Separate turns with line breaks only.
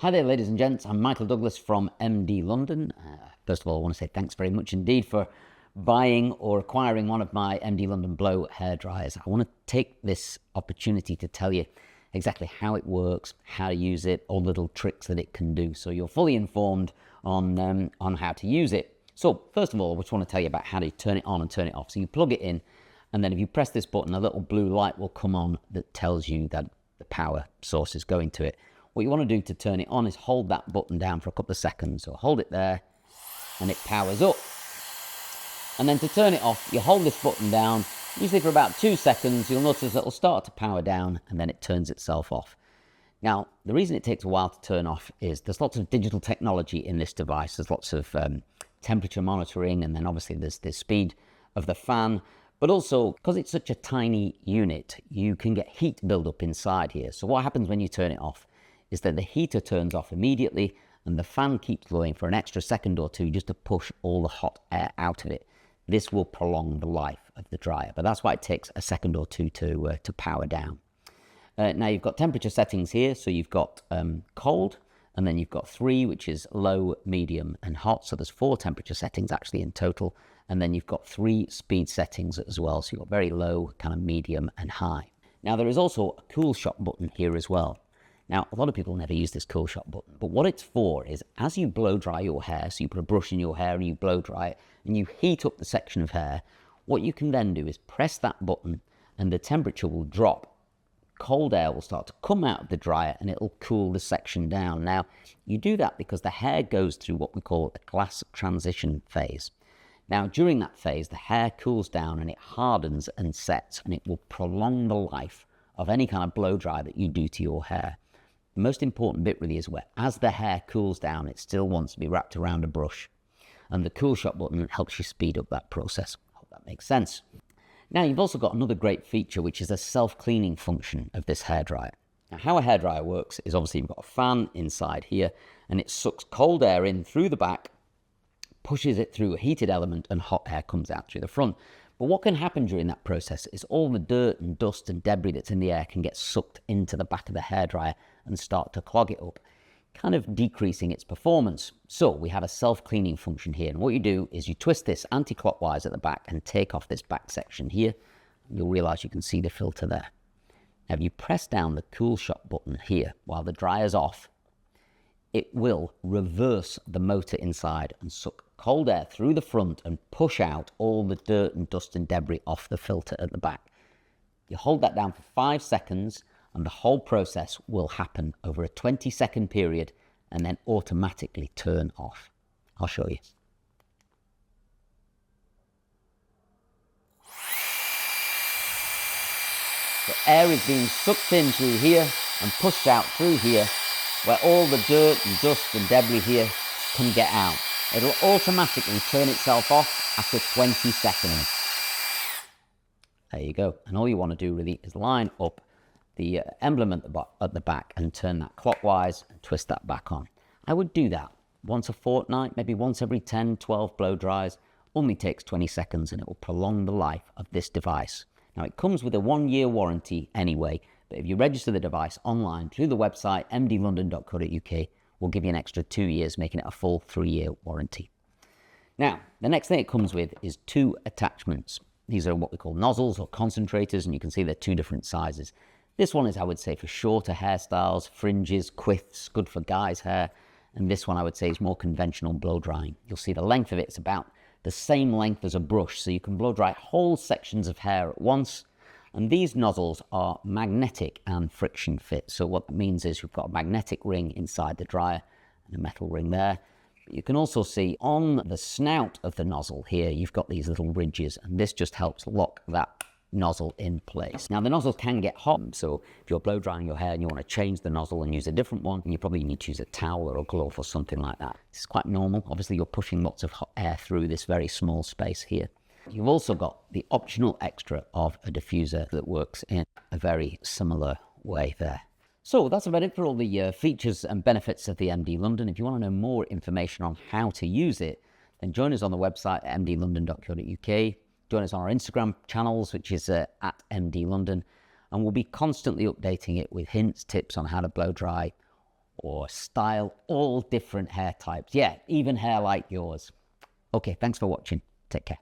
Hi there, ladies and gents. I'm Michael Douglas from mdLondon. First of all, I want to say thanks very much indeed for buying or acquiring one of my mdLondon Blow hair dryers. I want to take this opportunity to tell you exactly how it works, how to use it, all the little tricks that it can do, so you're fully informed on how to use it. So first of all, I just want to tell you about how to turn it on and turn it off. So you plug it in, and then if you press this button, a little blue light will come on that tells you that the power source is going to it. What you want to do to turn it on is hold that button down for a couple of seconds. So hold it there and it powers up. And then to turn it off, you hold this button down, usually for about 2 seconds. You'll notice it'll start to power down and then it turns itself off. Now, the reason it takes a while to turn off is there's lots of digital technology in this device. There's lots of temperature monitoring, and then obviously there's the speed of the fan. But also, because it's such a tiny unit, you can get heat build-up inside here. So what happens when you turn it off is that the heater turns off immediately and the fan keeps blowing for an extra second or two just to push all the hot air out of it. This will prolong the life of the dryer, but that's why it takes a second or two to power down. Now you've got temperature settings here, so you've got cold, and then you've got 3, which is low, medium and hot. So there's 4 temperature settings actually in total, and then you've got 3 speed settings as well. So you've got very low, kind of medium and high. Now there is also a cool shot button here as well. Now, a lot of people never use this cool shot button, but what it's for is as you blow dry your hair, so you put a brush in your hair and you blow dry it, and you heat up the section of hair, what you can then do is press that button and the temperature will drop. Cold air will start to come out of the dryer and it'll cool the section down. Now, you do that because the hair goes through what we call a glass transition phase. Now, during that phase, the hair cools down and it hardens and sets, and it will prolong the life of any kind of blow dry that you do to your hair. The most important bit really is where, as the hair cools down, it still wants to be wrapped around a brush. And the cool shot button helps you speed up that process. I hope that makes sense. Now, you've also got another great feature, which is a self-cleaning function of this hairdryer. Now, how a hairdryer works is obviously you've got a fan inside here, and it sucks cold air in through the back, pushes it through a heated element, and hot air comes out through the front. But what can happen during that process is all the dirt and dust and debris that's in the air can get sucked into the back of the hairdryer and start to clog it up, kind of decreasing its performance. So we have a self-cleaning function here, and what you do is you twist this anti-clockwise at the back and take off this back section here. You'll realize you can see the filter there. Now, if you press down the cool shot button here while the dryer's off, it will reverse the motor inside and suck cold air through the front and push out all the dirt and dust and debris off the filter at the back. You hold that down for 5 seconds and the whole process will happen over a 20-second period and then automatically turn off. I'll show you. The air is being sucked in through here and pushed out through here, where all the dirt and dust and debris here can get out. It'll automatically turn itself off after 20 seconds. There you go. And all you want to do really is line up the emblem at the back and turn that clockwise and twist that back on. I would do that once a fortnight, maybe once every 10, 12 blow dries. Only takes 20 seconds and it will prolong the life of this device. Now, it comes with a 1-year warranty anyway, but if you register the device online through the website mdLondon.co.uk, we'll give you an extra 2 years, making it a full 3-year warranty. Now, the next thing it comes with is 2 attachments. These are what we call nozzles or concentrators, and you can see they're 2 different sizes. This one is, I would say, for shorter hairstyles, fringes, quifts, good for guys' hair. And this one, I would say, is more conventional blow drying. You'll see the length of it is about the same length as a brush, so you can blow dry whole sections of hair at once. And these nozzles are magnetic and friction fit. So what that means is you've got a magnetic ring inside the dryer and a metal ring there. But you can also see on the snout of the nozzle here, you've got these little ridges, and this just helps lock that nozzle in place. Now, the nozzles can get hot, so if you're blow drying your hair and you want to change the nozzle and use a different one, you probably need to use a towel or a glove or something like that. This is quite normal. Obviously, you're pushing lots of hot air through this very small space here. You've also got the optional extra of a diffuser that works in a very similar way there. So that's about it for all the features and benefits of the mdLondon. If you want to know more information on how to use it, then join us on the website at mdLondon.co.uk. Join us on our Instagram channels, which is at mdLondon, and we'll be constantly updating it with hints, tips on how to blow dry or style all different hair types. Yeah, even hair like yours. Okay, thanks for watching. Take care.